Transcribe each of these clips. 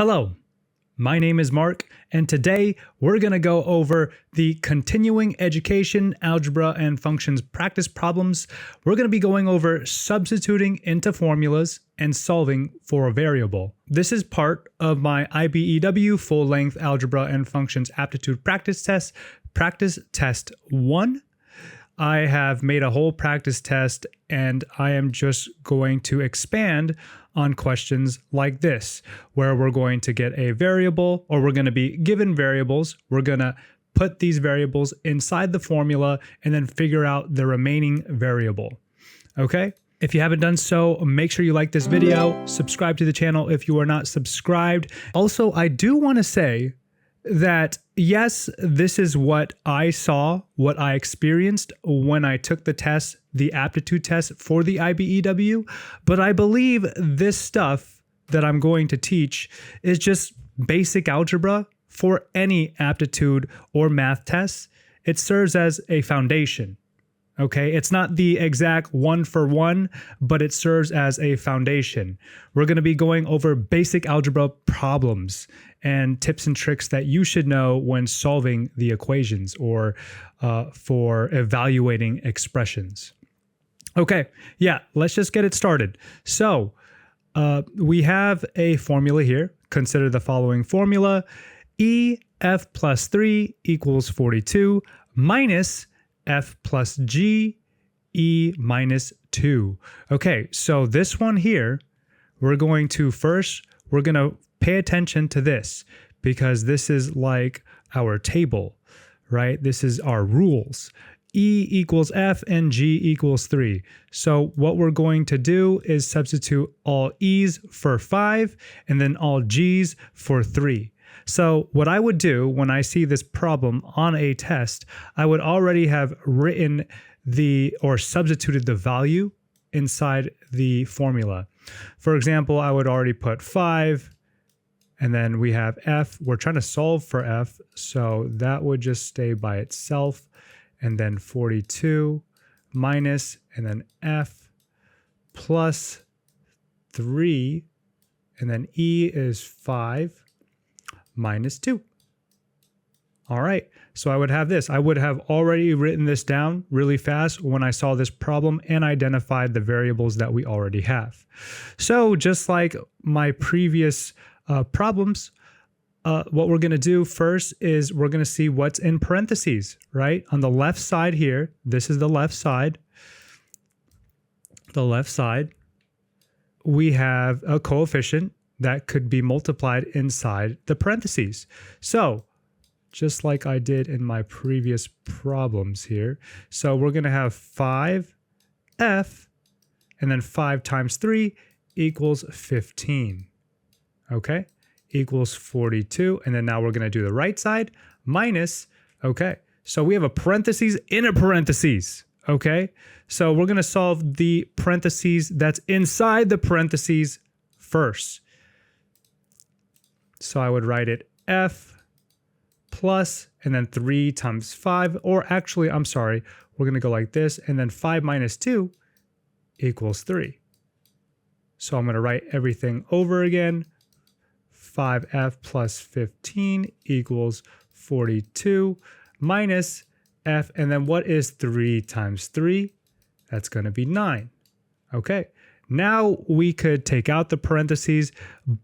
Hello, my name is Mark, and today we're going to go over the continuing education algebra and functions practice problems. We're going to be going over substituting into formulas and solving for a variable. This is part of my IBEW full-length algebra and functions aptitude practice test, practice test 1. I have made a whole practice test, and I am just going to expand on questions like this, where we're going to get a variable, or we're going to be given variables. We're going to put these variables inside the formula and then figure out the remaining variable. Okay? If you haven't done so, make sure you like this video, subscribe to the channel if you are not subscribed. Also, I do want to say that yes, this is what I saw, what I experienced when I took the test, the aptitude test for the IBEW, but I believe this stuff that I'm going to teach is just basic algebra for any aptitude or math tests. It serves as a foundation. Okay, it's not the exact one for one, but it serves as a foundation. We're going to be going over basic algebra problems and tips and tricks that you should know when solving the equations or for evaluating expressions. Okay, yeah, let's just get it started. So we have a formula here. Consider the following formula. EF plus 3 equals 42 minus F plus G, E minus 2. Okay, so this one here, we're going to pay attention to this because this is like our table, right? This is our rules. E equals F and G equals 3. So what we're going to do is substitute all E's for 5 and then all G's for 3. So what I would do when I see this problem on a test, I would already have written or substituted the value inside the formula. For example, I would already put 5, and then we have F. We're trying to solve for F, so that would just stay by itself. And then 42 minus, and then F plus 3, and then E is 5. Minus 2. All right, so I would have this. I would have already written this down really fast when I saw this problem and identified the variables that we already have. So just like my previous problems, what we're going to do first is we're going to see what's in parentheses, right? On the left side here, this is the left side. The left side, we have a coefficient that could be multiplied inside the parentheses. So just like I did in my previous problems here. So we're going to have 5F, and then 5 times 3 equals 15. Okay, equals 42. And then now we're going to do the right side, minus, okay. So we have a parentheses in a parentheses. Okay, so we're going to solve the parentheses that's inside the parentheses first. So I would write it F plus, and then 3 times 5, or actually, I'm sorry, we're going to go like this, and then 5 minus 2 equals 3. So I'm going to write everything over again. 5F plus 15 equals 42 minus F, and then what is 3 times 3? That's going to be 9. Okay. Now we could take out the parentheses,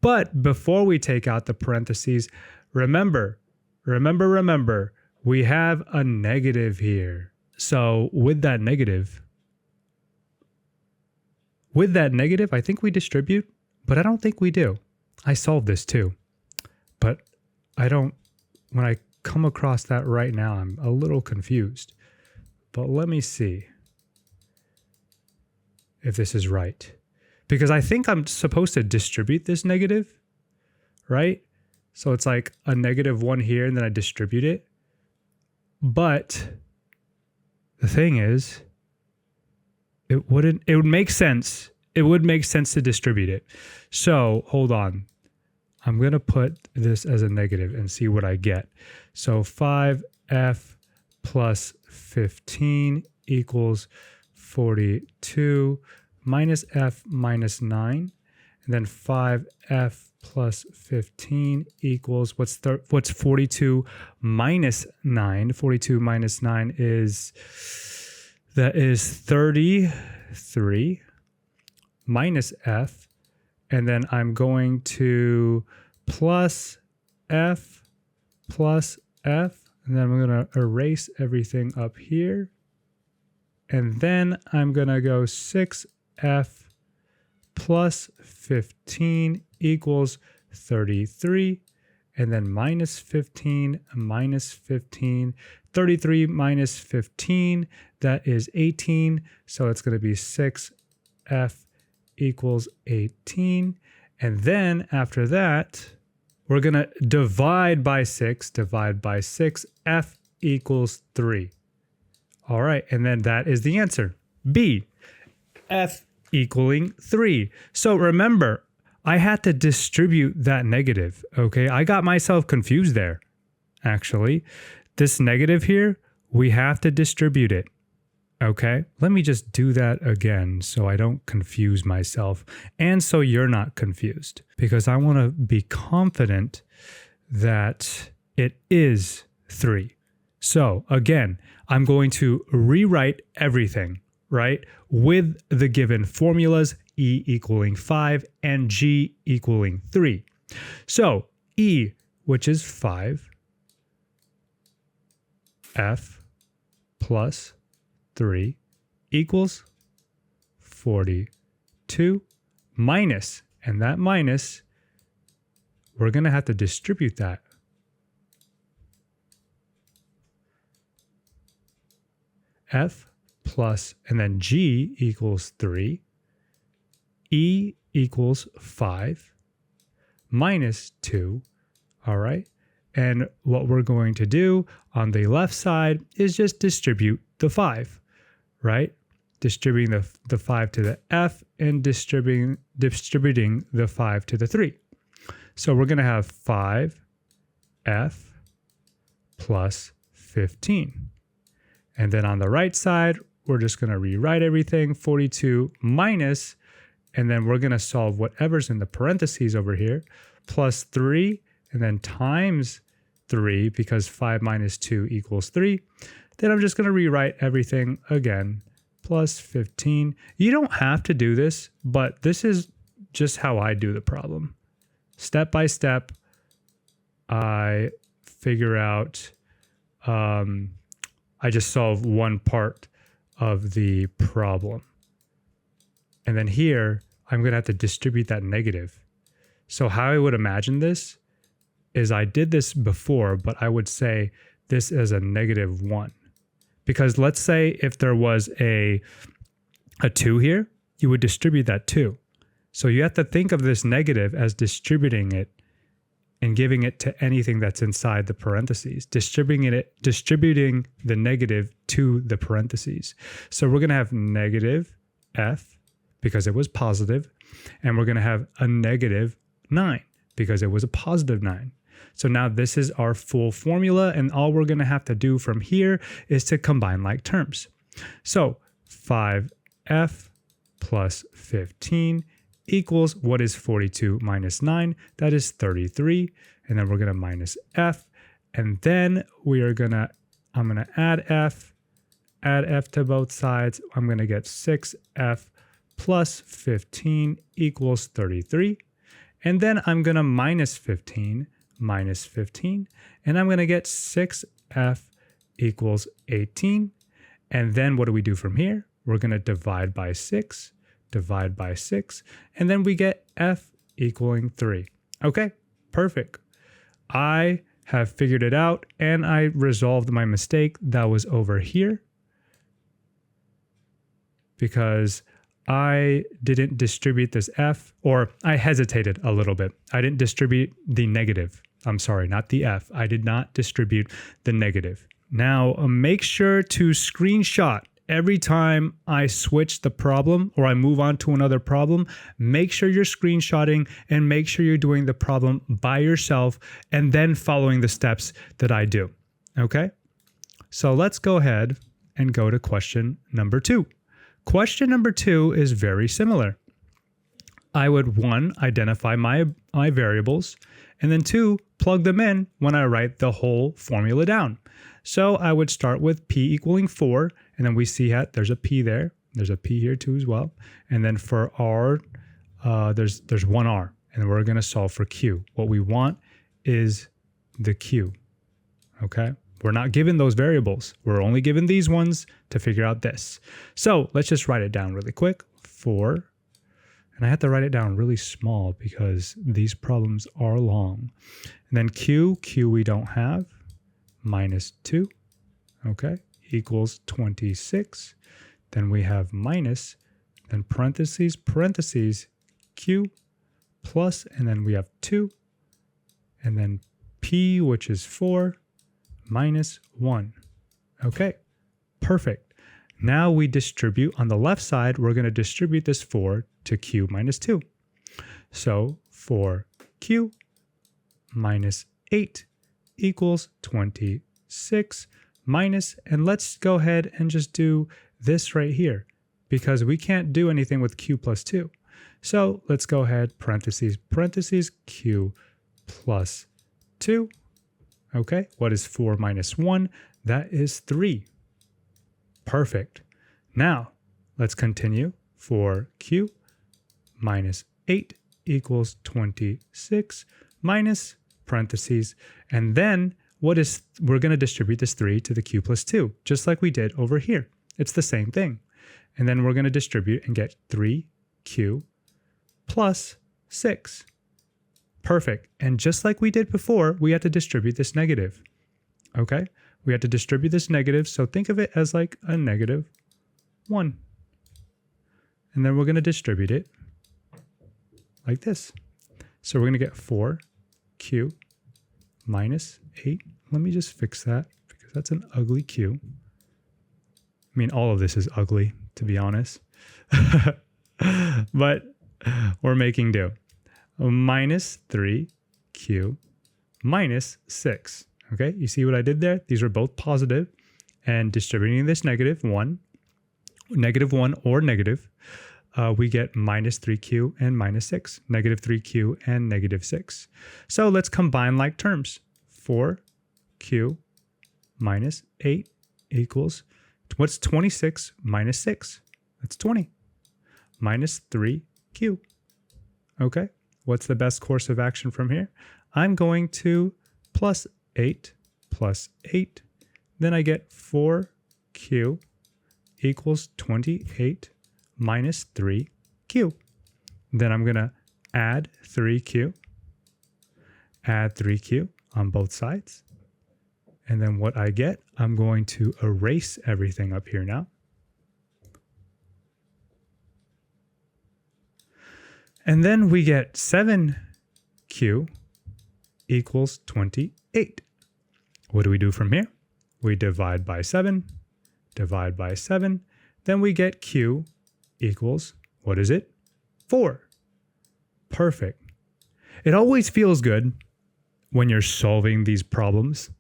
but before we take out the parentheses, remember, we have a negative here. So with that negative, I think we distribute, but I don't think we do. I solved this too, but when I come across that right now, I'm a little confused, but let me see if this is right. Because I think I'm supposed to distribute this negative, right? So it's like a -1 here, and then I distribute it. But the thing is, it would make sense. It would make sense to distribute it. So hold on. I'm going to put this as a negative and see what I get. So 5F plus 15 equals 42 minus F minus 9. and then 5f plus 15 equals, what's 42 minus 9? 42 minus 9 is, that is 33 minus f, and then I'm going to plus f, and then I'm going to erase everything up here, and then I'm going to go 6f plus 15 equals 33, and then minus 15, 33 minus 15, that is 18, so it's going to be 6f equals 18, and then after that, we're going to divide by 6, f equals 3. All right, and then that is the answer, B, f equaling 3. So remember, I had to distribute that negative, okay? I got myself confused there, actually. This negative here, we have to distribute it, okay? Let me just do that again so I don't confuse myself and so you're not confused, because I want to be confident that it is 3. So again, I'm going to rewrite everything, right, with the given formulas, E equaling 5 and G equaling 3. So E, which is 5, F plus 3 equals 42 minus, and that minus, we're going to have to distribute that. F plus, and then G equals 3, E equals 5, minus 2, all right? And what we're going to do on the left side is just distribute the 5, right? Distributing the 5 to the F and distributing the 5 to the 3. So we're going to have 5F plus 15. And then on the right side, we're just going to rewrite everything, 42 minus, and then we're going to solve whatever's in the parentheses over here, plus 3, and then times 3, because 5 minus 2 equals 3. Then I'm just going to rewrite everything again, plus 15. You don't have to do this, but this is just how I do the problem. Step by step, I figure out, I just solve one part of the problem. And then here, I'm going to have to distribute that negative. So how I would imagine this is I did this before, but I would say this as a negative 1. Because let's say if there was a 2 here, you would distribute that 2. So you have to think of this negative as distributing it and giving it to anything that's inside the parentheses, distributing the negative to the parentheses. So we're going to have negative f because it was positive, and we're going to have a negative 9 because it was a positive 9. So now this is our full formula, and all we're going to have to do from here is to combine like terms. So 5f plus 15 equals, what is 42 minus 9? That is 33. And then we're going to minus f. And then I'm going to add f to both sides. I'm going to get 6f plus 15 equals 33. And then I'm going to minus 15, and I'm going to get 6f equals 18. And then what do we do from here? We're going to divide by 6, and then we get f equaling 3. Okay, perfect. I have figured it out, and I resolved my mistake that was over here because I didn't distribute this f, or I hesitated a little bit. I didn't distribute the negative. I'm sorry, not the f. I did not distribute the negative. Now, make sure to screenshot every time I switch the problem or I move on to another problem. Make sure you're screenshotting and make sure you're doing the problem by yourself and then following the steps that I do. Okay? So let's go ahead and go to question number 2. Question number 2 is very similar. I would 1, identify my variables, and then 2, plug them in when I write the whole formula down. So I would start with p equaling 4, and then we see that there's a p there. There's a p here too as well. And then for r, there's one r, and we're going to solve for q. What we want is the q, okay? We're not given those variables. We're only given these ones to figure out this. So let's just write it down really quick. 4. And I have to write it down really small because these problems are long. And then q we don't have, minus 2, okay, equals 26. Then we have minus, then parentheses, q plus, and then we have 2. And then p, which is 4, minus 1. Okay, perfect. Now we distribute on the left side, we're going to distribute this 4 to q minus 2. So 4q minus 8 equals 26 minus, and let's go ahead and just do this right here because we can't do anything with q plus 2. So let's go ahead, parentheses, q plus 2. Okay, what is 4 minus 1? That is 3. Perfect. Now, let's continue. 4q minus 8 equals 26 minus parentheses. And then we're going to distribute this 3 to the q plus 2, just like we did over here. It's the same thing. And then we're going to distribute and get 3q plus 6. Perfect. And just like we did before, we had to distribute this negative. Okay? We had to distribute this negative, so think of it as like a negative 1. And then we're going to distribute it like this. So we're going to get 4q minus 8. Let me just fix that because that's an ugly q. I mean, all of this is ugly, to be honest. But we're making do. Minus 3q minus 6. Okay, you see what I did there? These are both positive, and distributing this negative 1 or negative, we get minus 3q and minus 6, negative 3q and negative 6. So let's combine like terms. 4q minus 8 equals, what's 26 minus 6? That's 20. Minus 3q. Okay, what's the best course of action from here? I'm going to plus 8 plus 8. Then I get 4q equals 28 minus 3q. Then I'm going to add 3q on both sides. And then what I get, I'm going to erase everything up here now. And then we get 7q equals 28. What do we do from here? We divide by 7, then we get q equals, what is it? 4. Perfect. It always feels good when you're solving these problems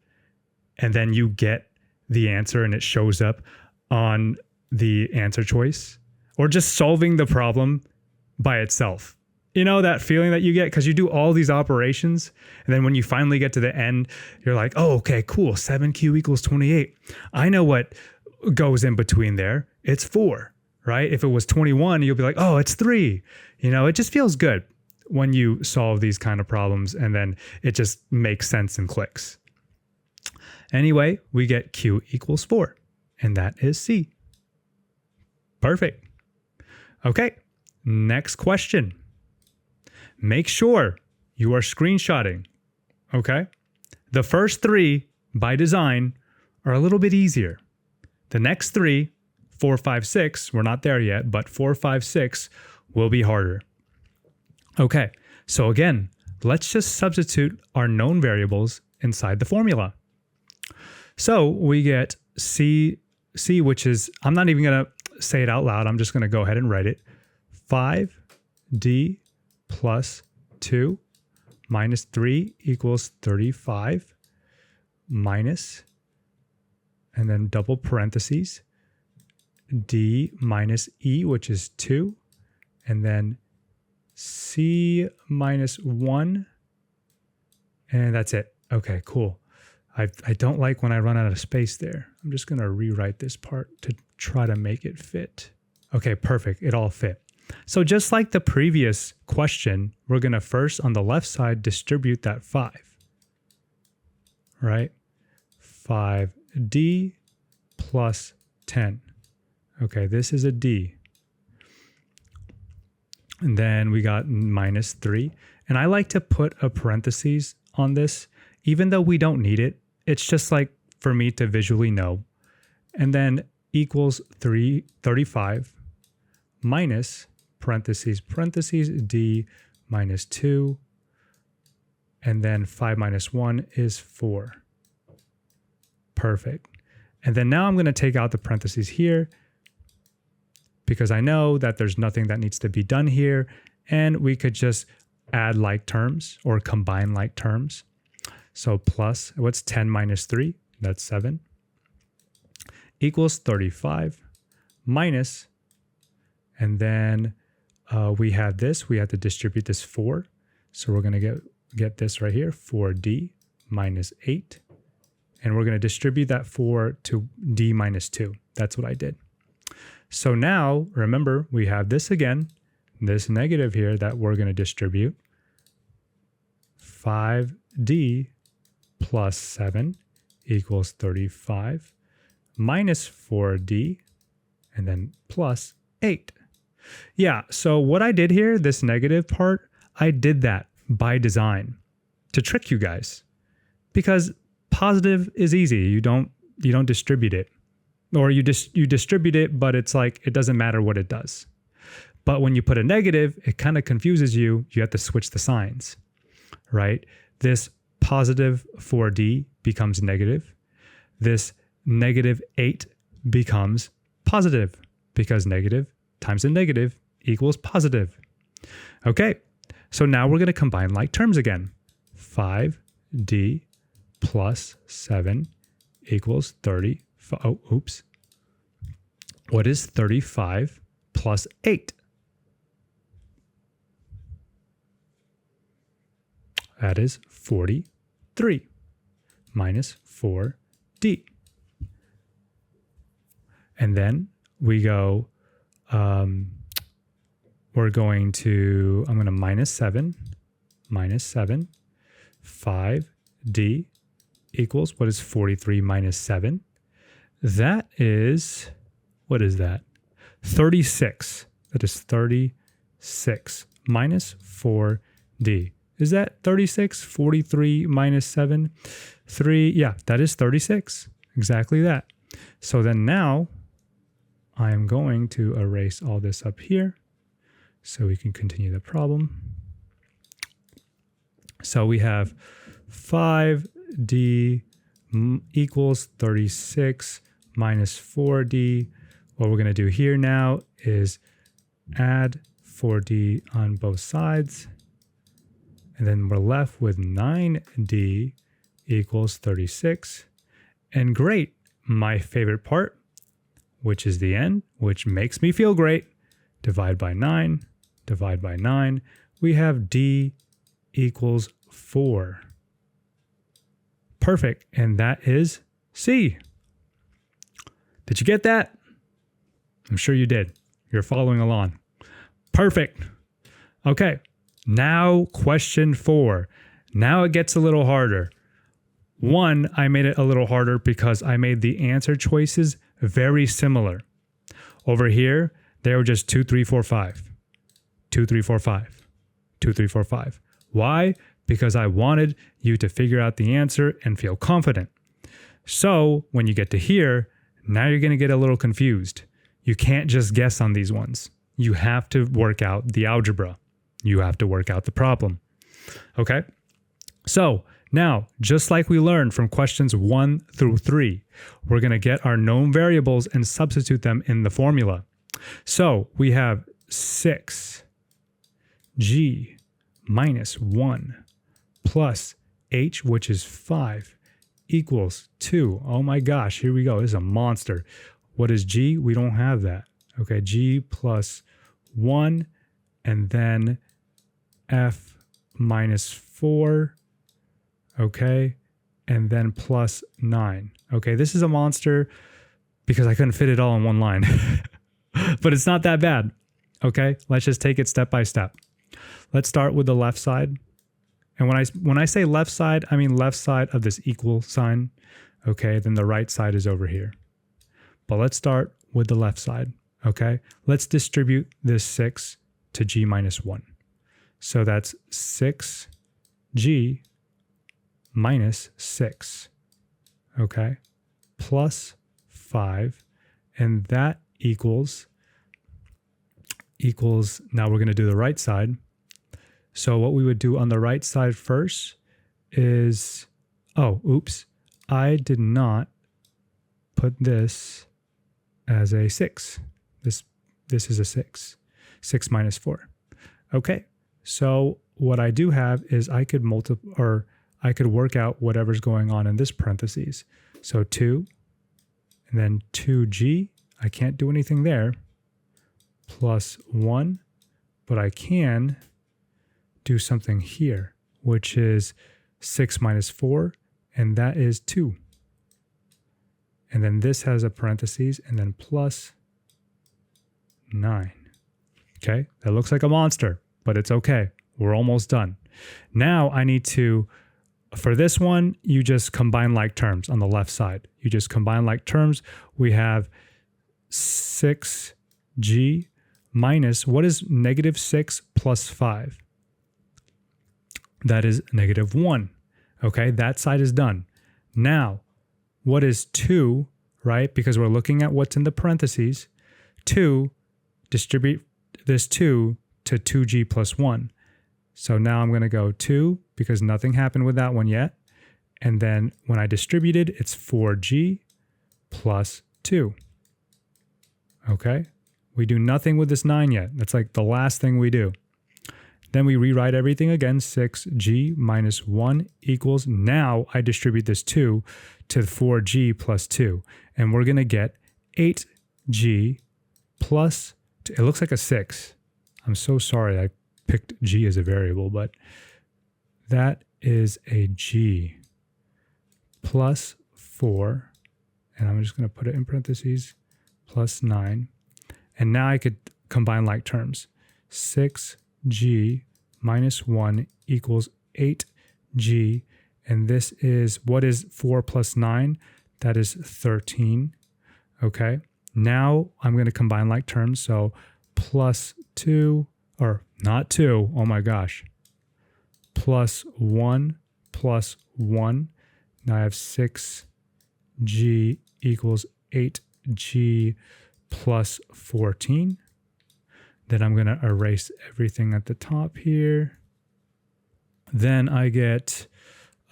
and then you get the answer and it shows up on the answer choice, or just solving the problem by itself. You know that feeling that you get because you do all these operations, and then when you finally get to the end, you're like, oh, okay, cool, 7q equals 28. I know what goes in between there. It's 4, right? If it was 21, you'll be like, oh, it's 3. You know, it just feels good when you solve these kind of problems, and then it just makes sense and clicks. Anyway, we get q equals 4, and that is C. Perfect. Okay, next question. Make sure you are screenshotting, okay? The first 3, by design, are a little bit easier. The next 3, 4, 5, 6, we're not there yet, but 4, 5, 6 will be harder. Okay, so again, let's just substitute our known variables inside the formula. So we get C, which is, I'm not even going to say it out loud, I'm just going to go ahead and write it. 5d plus 2 minus 3 equals 35 minus, and then double parentheses, d minus e, which is 2, and then c minus 1. And that's it. Okay, cool. I don't like when I run out of space there. I'm just going to rewrite this part to try to make it fit. Okay, perfect. It all fit. So just like the previous question, we're going to first on the left side distribute that 5. Right? 5d plus 10. Okay, this is a d. And then we got minus 3. And I like to put a parentheses on this, even though we don't need it. It's just like for me to visually know. And then equals 35 minus parentheses d minus 2. And then 5 minus 1 is 4. Perfect. And then now I'm going to take out the parentheses here because I know that there's nothing that needs to be done here. And we could just add like terms or combine like terms. So plus, what's 10 minus 3? That's 7. Equals 35 minus, and then we have this. We have to distribute this 4. So we're going to get this right here, 4d minus 8. And we're going to distribute that 4 to d minus 2. That's what I did. So now, remember, we have this again, this negative here that we're going to distribute. 5d plus 7 equals 35 minus 4d and then plus 8. Yeah, so what I did here, this negative part, I did that by design to trick you guys because positive is easy. You don't distribute it, or you distribute it, but it's like it doesn't matter what it does. But when you put a negative, it kind of confuses you. You have to switch the signs, right? This positive 4d becomes negative. This negative 8 becomes positive because negative times a negative equals positive. Okay, so now we're going to combine like terms again. 5d plus 7 equals 30. Oh, oops. What is 35 plus 8? That is 43 minus 4d. And then we go, we're going to, I'm going to minus 7, 5d equals, what is 43 minus 7? That is, what is that? 36. That is 36 minus 4d. Is that 36? 43 minus 7? 3, yeah, that is 36. Exactly that. So then now I am going to erase all this up here so we can continue the problem. So we have 5d equals 36 minus 4d. What we're going to do here now is add 4d on both sides. And then we're left with 9d equals 36. And great, my favorite part, which is the end, which makes me feel great. Divide by 9, divide by 9. We have d equals 4. Perfect, and that is C. Did you get that? I'm sure you did. You're following along. Perfect. Okay, now question 4. Now it gets a little harder. 1, I made it a little harder because I made the answer choices very similar. Over here, they were just 2, 3, 4, 5. 2, 3, 4, 5. 2, 3, 4, 5. Why? Because I wanted you to figure out the answer and feel confident. So when you get to here, now you're going to get a little confused. You can't just guess on these ones. You have to work out the algebra. You have to work out the problem. Okay? So now, just like we learned from questions 1 through 3, we're going to get our known variables and substitute them in the formula. So we have 6g minus 1 plus h, which is 5, equals 2. Oh my gosh, here we go. This is a monster. What is g? We don't have that. Okay, g plus 1, and then f minus 4, okay, and then plus 9. Okay, this is a monster because I couldn't fit it all in one line, but it's not that bad. Okay, let's just take it step by step. Let's start with the left side. And when I say left side, I mean left side of this equal sign. Okay, then the right side is over here. But let's start with the left side. Okay, let's distribute this 6 to g minus 1. So that's 6g minus 6. Okay, plus 5. And that equals, now we're going to do the right side. So what we would do on the right side first is, oh, oops, I did not put this as a 6. This is a 6. 6 minus 4. Okay, so what I do have is I could work out whatever's going on in this parentheses. So 2, and then 2g, I can't do anything there, plus 1, but I can do something here, which is 6 minus 4, and that is 2. And then this has a parentheses, and then plus 9. Okay, that looks like a monster, but it's okay. We're almost done. Now I need to, for this one, you just combine like terms on the left side. You just combine like terms. We have 6g minus, what is negative 6 plus 5? That is negative 1. Okay, that side is done. Now, what is 2, right? Because we're looking at what's in the parentheses. 2, distribute this 2 to 2g plus 1. So now I'm going to go 2 because nothing happened with that one yet. And then when I distributed, it's 4g plus 2. Okay, we do nothing with this 9 yet. That's like the last thing we do. Then we rewrite everything again. 6g minus 1 equals, now I distribute this 2 to 4g plus 2. And we're going to get 8g plus 2. It looks like a 6. I'm so sorry I picked g as a variable, but that is a g plus 4. And I'm just going to put it in parentheses, plus 9. And now I could combine like terms. 6g minus 1 equals 8g. And this is, what is 4 plus 9? That is 13. Okay. Now I'm going to combine like terms. So plus 2, or not 2, oh my gosh. Plus 1 plus 1. Now I have 6g equals 8g plus 14. Then I'm going to erase everything at the top here. Then I get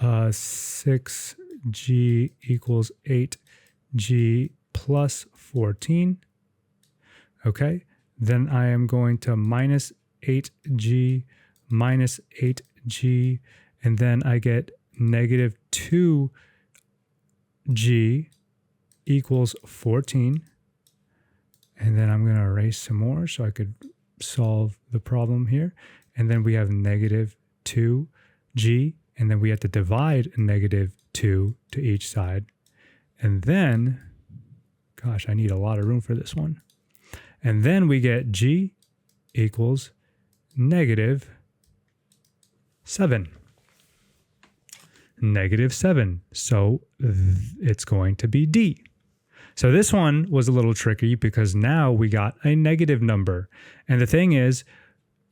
6g equals 8g plus 14. Okay. Then I am going to minus 8g minus 8g. And then I get negative 2g equals 14. And then I'm going to erase some more so I could solve the problem here. And then we have negative 2g. And then we have to divide negative 2 to each side. And then, gosh, I need a lot of room for this one. And then we get g equals negative 7. Negative 7. So it's going to be D. So this one was a little tricky because now we got a negative number. And the thing is,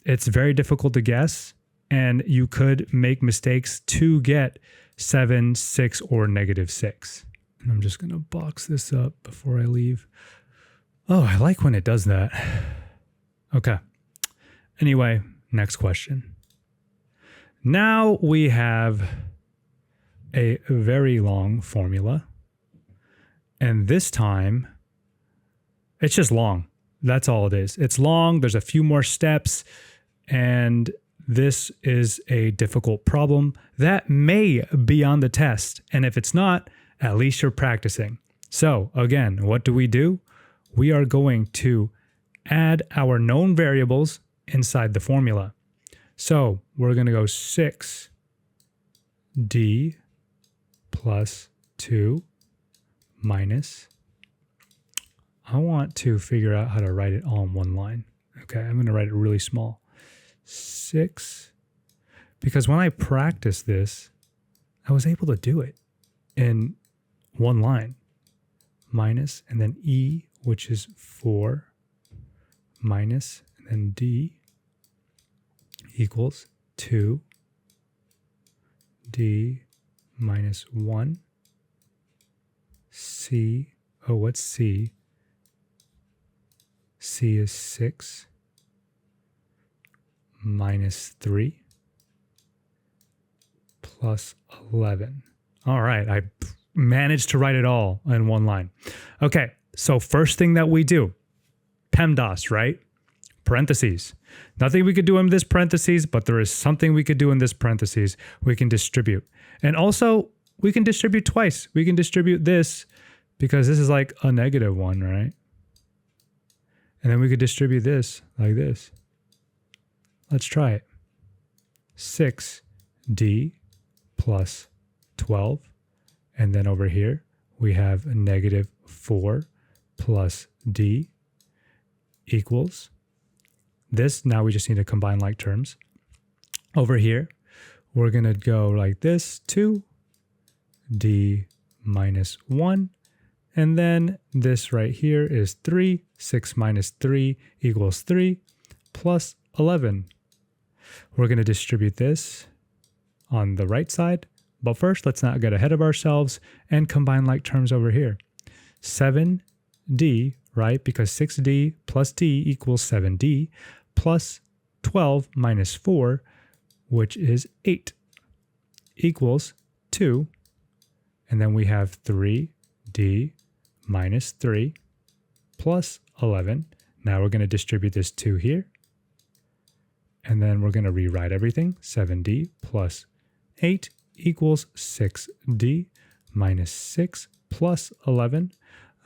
it's very difficult to guess, and you could make mistakes to get 7, 6, or negative 6. And I'm just going to box this up before I leave. Oh, I like when it does that. Okay. Anyway, next question. Now we have a very long formula. And this time, it's just long. That's all it is. It's long. There's a few more steps. And this is a difficult problem that may be on the test. And if it's not, at least you're practicing. So again, what do? We are going to add our known variables inside the formula. So we're going to go 6d plus 2 minus, I want to figure out how to write it all in one line. Okay, I'm going to write it really small. 6, because when I practiced this, I was able to do it in one line. Minus, and then e, which is 4, minus, and then d equals 2, d minus 1, c, oh, what's c? C is 6 minus 3 plus 11. All right, I managed to write it all in one line. Okay, so first thing that we do, PEMDAS, right? Parentheses. Nothing we could do in this parentheses, but there is something we could do in this parentheses. We can distribute. And also, we can distribute twice. We can distribute this because this is like a negative one, right? And then we could distribute this like this. Let's try it. 6d plus 12. And then over here, we have a negative 4 plus d equals this. Now we just need to combine like terms. Over here, we're going to go like this, 2d minus 1. And then this right here is 3. 6 minus 3 equals 3 plus 11. We're going to distribute this on the right side. But first, let's not get ahead of ourselves and combine like terms over here. 7d, right? Because 6d plus d equals 7d plus 12 minus 4, which is 8, equals 2. And then we have 3d minus 3 plus 11. Now we're going to distribute this 2 here. And then we're going to rewrite everything. 7d plus 8 equals 6d minus 6 plus 11.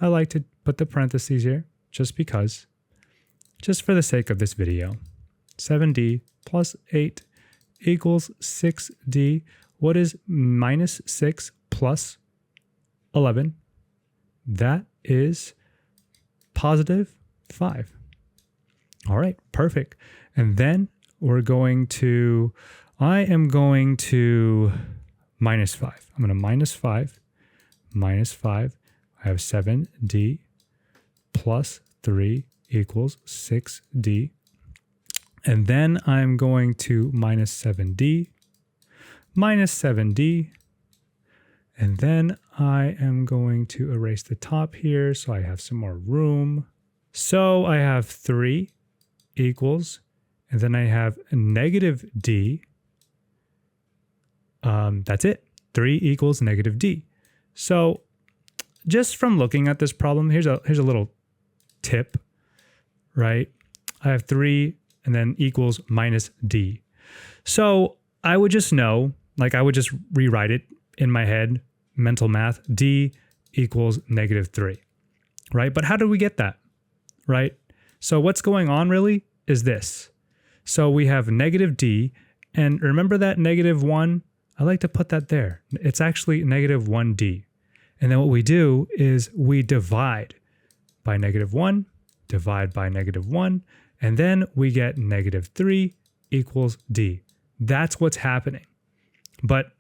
I like to put the parentheses here just because, just for the sake of this video. 7d plus 8 equals 6d. What is minus 6 plus 11? That is positive 5. All right, perfect. And then we're going to, I am going to minus 5. I'm going to minus 5, minus 5. I have 7d plus 3 equals 6d. And then I'm going to minus 7d, minus 7d. And then I am going to erase the top here so I have some more room. So I have 3 equals, and then I have a negative d. That's it. 3 equals negative d. So just from looking at this problem, here's a little tip, right? I have 3 and then equals minus d. So I would just know, like I would just rewrite it in my head, mental math, d equals negative 3, right? But how do we get that, right? So what's going on really is this. So we have negative d, and remember that negative 1? I like to put that there. It's actually negative 1d. And then what we do is we divide by negative 1, divide by negative 1, and then we get negative 3 equals d. That's what's happening. But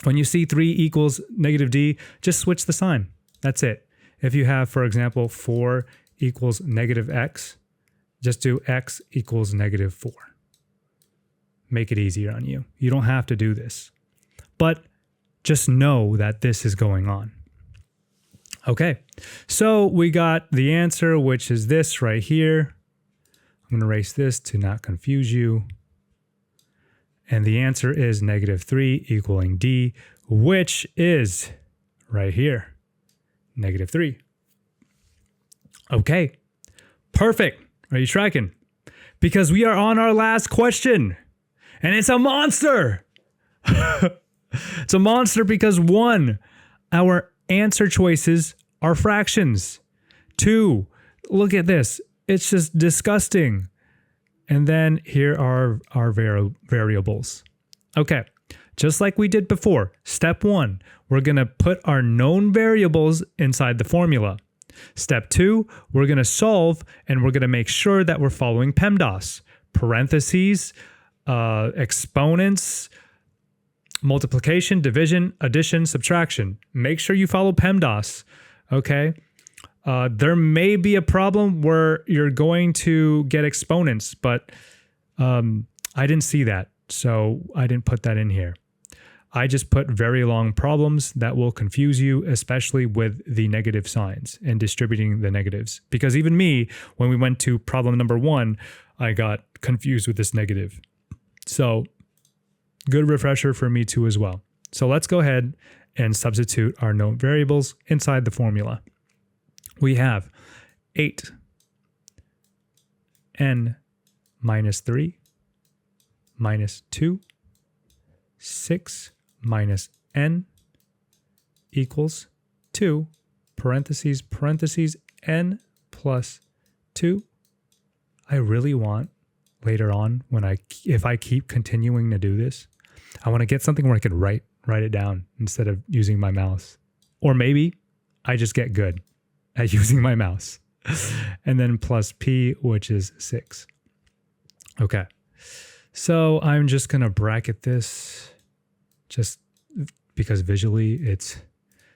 when you see 3 equals negative d, just switch the sign. That's it. If you have, for example, 4 equals negative x, just do x equals negative 4. Make it easier on you. You don't have to do this. But just know that this is going on. Okay, so we got the answer, which is this right here. I'm going to erase this to not confuse you. And the answer is negative 3 equaling d, which is right here, negative 3. Okay, perfect. Are you tracking? Because we are on our last question, and it's a monster. It's a monster because 1, our answer choices are fractions. 2, look at this. It's just disgusting. And then here are our variables. Okay, just like we did before, step 1, we're going to put our known variables inside the formula. Step 2, we're going to solve, and we're going to make sure that we're following PEMDAS. Parentheses, exponents, multiplication, division, addition, subtraction. Make sure you follow PEMDAS, okay? There may be a problem where you're going to get exponents, but I didn't see that, so I didn't put that in here. I just put very long problems that will confuse you, especially with the negative signs and distributing the negatives. Because even me, when we went to problem number 1, I got confused with this negative. So good refresher for me too as well. So let's go ahead and substitute our known variables inside the formula. We have 8n minus 3 minus 2, 6 minus n equals 2, parentheses, parentheses, n plus 2. I really want later on, if I keep continuing to do this, I want to get something where I could write it down instead of using my mouse. Or maybe I just get good at using my mouse. And then plus p, which is 6. Okay. So I'm just going to bracket this just because visually it's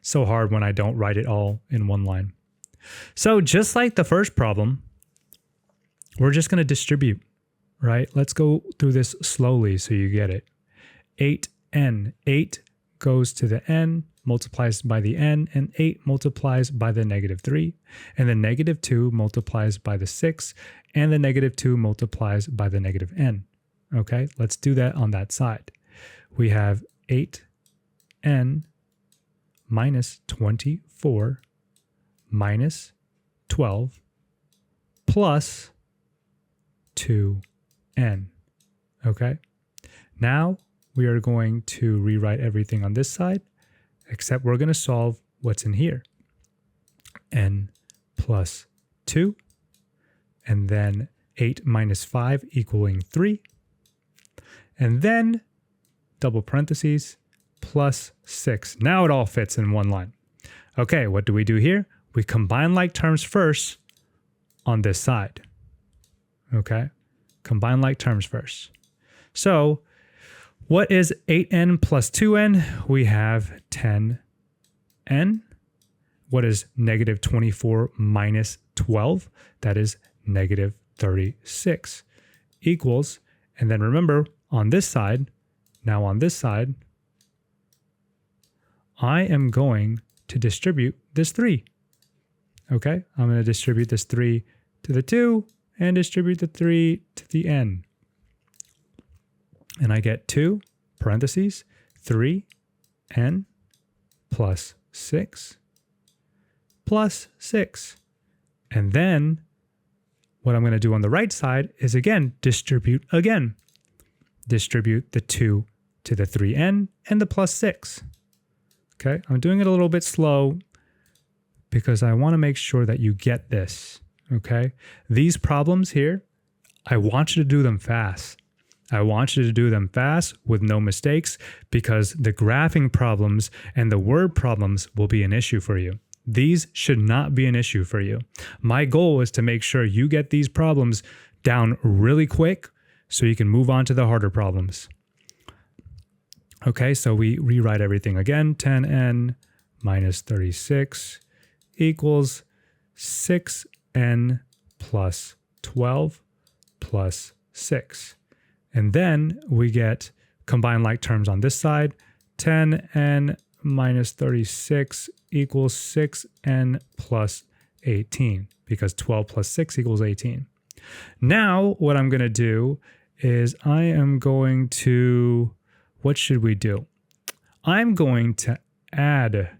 so hard when I don't write it all in one line. So just like the first problem, we're just going to distribute, right? Let's go through this slowly so you get it. 8n, 8 goes to the n, multiplies by the n, and 8 multiplies by the negative 3, and the negative 2 multiplies by the 6, and the negative 2 multiplies by the negative n. Okay, let's do that on that side. We have 8n minus 24 minus 12 plus 2n. Okay, now we are going to rewrite everything on this side, except we're going to solve what's in here. N plus 2, and then 8 minus 5 equaling 3, and then double parentheses, plus 6. Now it all fits in one line. Okay, what do we do here? We combine like terms first on this side. Okay, combine like terms first. So what is 8n plus 2n? We have 10n. What is negative 24 minus 12? That is negative 36 equals, and then remember on this side, now on this side, I am going to distribute this 3. Okay, I'm going to distribute this 3 to the 2 and distribute the 3 to the n. And I get 2, parentheses, 3n plus 6 plus 6. And then what I'm going to do on the right side is again, distribute again. Distribute the 2 to the 3n and the plus 6. Okay, I'm doing it a little bit slow because I want to make sure that you get this. Okay, these problems here, I want you to do them fast. I want you to do them fast with no mistakes because the graphing problems and the word problems will be an issue for you. These should not be an issue for you. My goal is to make sure you get these problems down really quick so you can move on to the harder problems. Okay, so we rewrite everything again. 10n minus 36 equals 6n plus 12 plus 6. And then we get combine like terms on this side. 10n minus 36 equals 6n plus 18 because 12 plus 6 equals 18. Now what I'm going to do is I am going to, what should we do? I'm going to add,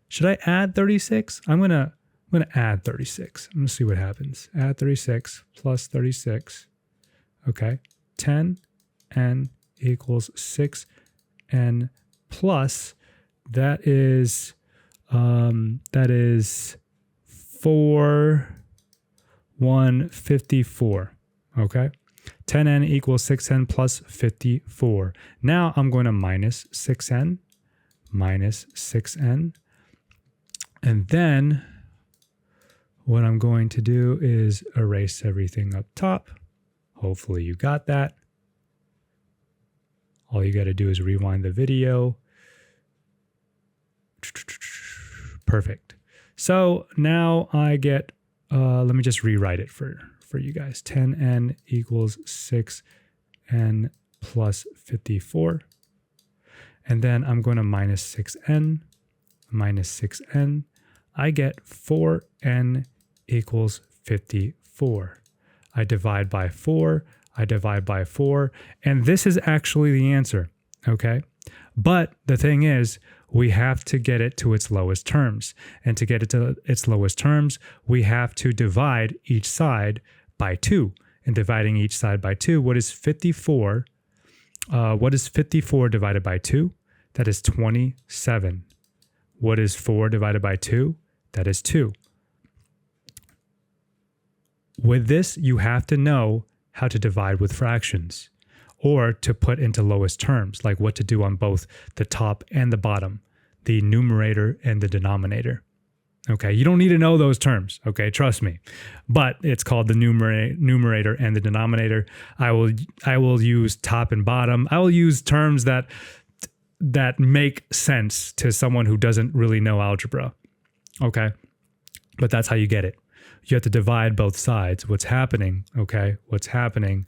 should I add 36? I'm going to add 36. I'm going to see what happens. Add 36 plus 36. Okay. 10n equals 6n plus, that is 4,154. Okay. 10n equals 6n plus 54. Now I'm going to minus 6n, and then what I'm going to do is erase everything up top. Hopefully you got that. All you got to do is rewind the video. Perfect. So now I get, let me just rewrite it for you guys. 10n equals 6n plus 54. And then I'm going to minus 6n, I get 4n equals 54. I divide by 4, and this is actually the answer, okay? But the thing is, we have to get it to its lowest terms. And to get it to its lowest terms, we have to divide each side by 2. And dividing each side by 2, what is 54? What is 54 divided by 2? That is 27. What is 4 divided by 2? That is 2. With this, you have to know how to divide with fractions, or to put into lowest terms, like what to do on both the top and the bottom, the numerator and the denominator. Okay, you don't need to know those terms, okay, trust me. But it's called the numerator and the denominator. I will use top and bottom. I will use terms that make sense to someone who doesn't really know algebra. Okay, but that's how you get it. You have to divide both sides. What's happening, okay? What's happening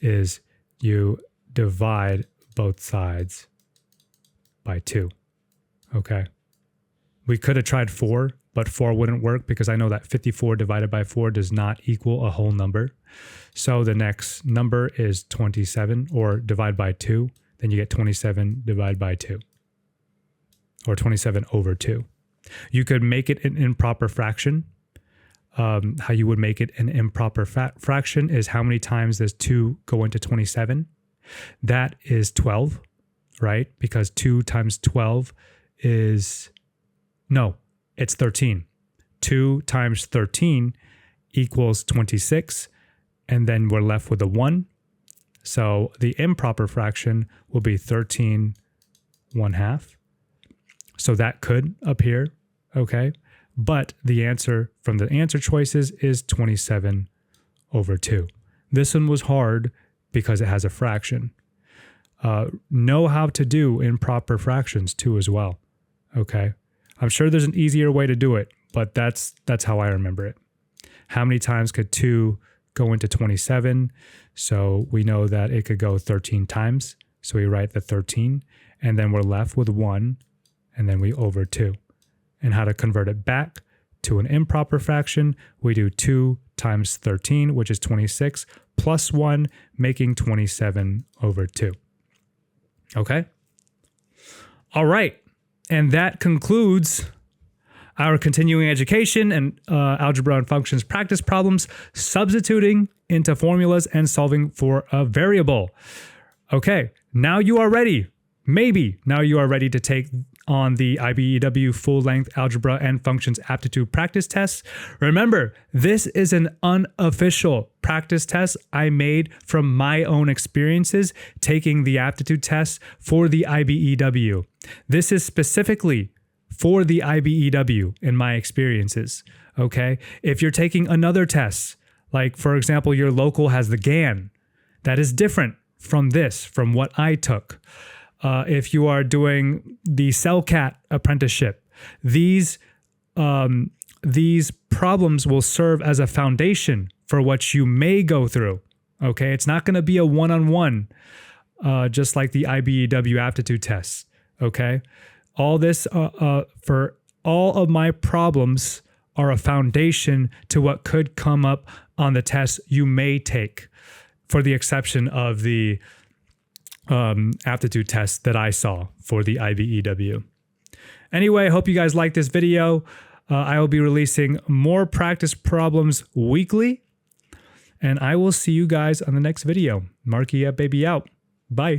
is you divide both sides by 2, okay? We could have tried 4, but 4 wouldn't work because I know that 54 divided by 4 does not equal a whole number. So the next number is 27, or divide by 2. Then you get 27 divided by 2, or 27 over 2. You could make it an improper fraction. How you would make it an improper fraction is how many times does 2 go into 27? That is 12, right? Because 2 times 12 is, no, it's 13. 2 times 13 equals 26, and then we're left with a 1. So the improper fraction will be 13 1/2. So that could appear, okay? But the answer from the answer choices is 27 over 2. This one was hard because it has a fraction. Know how to do improper fractions too as well, okay? I'm sure there's an easier way to do it, but that's how I remember it. How many times could 2 go into 27? So we know that it could go 13 times. So we write the 13, and then we're left with 1, and then we over 2. And how to convert it back to an improper fraction, we do 2 times 13, which is 26, plus 1, making 27 over 2. Okay? All right. And that concludes our continuing education and algebra and functions practice problems, substituting into formulas and solving for a variable. Okay, now you are ready. Maybe now you are ready to take on the IBEW full-length algebra and functions aptitude practice test. Remember, this is an unofficial practice test I made from my own experiences taking the aptitude test for the IBEW. This is specifically for the IBEW in my experiences, okay? If you're taking another test, like for example, your local has the GAN, that is different from this, from what I took. If you are doing the CellCat apprenticeship, these problems will serve as a foundation for what you may go through, okay? It's not gonna be a one-on-one, just like the IBEW aptitude test, okay? All this, for all of my problems are a foundation to what could come up on the test you may take, for the exception of the aptitude test that I saw for the IBEW. Anyway, I hope you guys like this video. I will be releasing more practice problems weekly, and I will see you guys on the next video. Marky baby out. Bye.